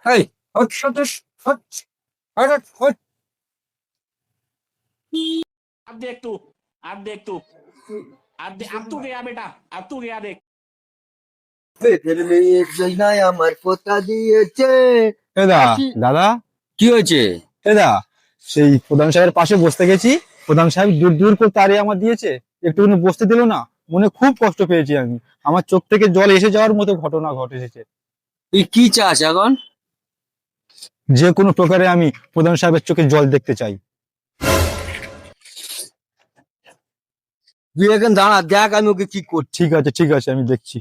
এই hot Satish hot hot hot अब देख तू अब देख तू अब तू गया बेटा अब तू गया देख পেটের মেয়ে জয়নায় আমার পোতা দিয়েছে। দাদা আসি- দাদা কি হয়েছে? দাদা সেই প্রধান সাহেবের পাশে বসতে গেছি, প্রধান সাহেব দূর দূর করে তাড়িয়ে আমার দিয়েছে, একটুখানি বসতে দিল না। মনে খুব কষ্ট পেয়েছি আমি, আমার চোখ থেকে জল এসে যাওয়ার মতো ঘটনা ঘটেছে। তুই কি চাস এখন? যে কোনো প্রকারে আমি প্রধান সাহেবের চোখে জল দেখতে চাই। তুই এখন দাঁড়া, দেখ আমি ওকে কি করছি। ঠিক আছে আমি দেখছি।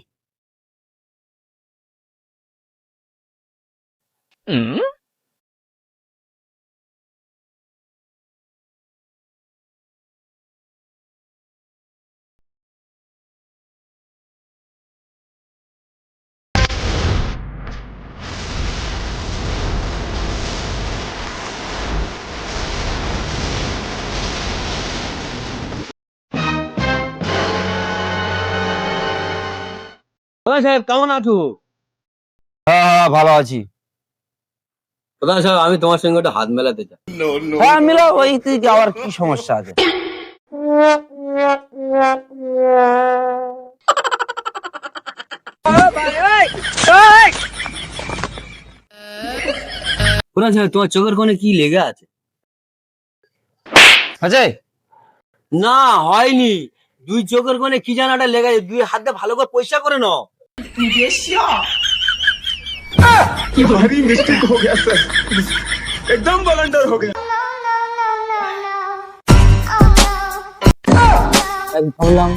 প্রধান সাহেব কেমন আছো? হ্যাঁ ভালো আছি। প্রধান সাহেব আমি তোমার সঙ্গে একটা হাত মেলাতে চাই। হ্যাঁ মিলাও, ওই তুই আবার কি সমস্যা আছে? প্রধান সাহেব তোমার চোখের কোণে কি লেগে আছে? আছে না হয়নি, দুই চোখের কোণে কি যেন একটা লেগে আছে, দুই হাতে ভালো করে পরিষ্কার করে নাও। ভাবলাম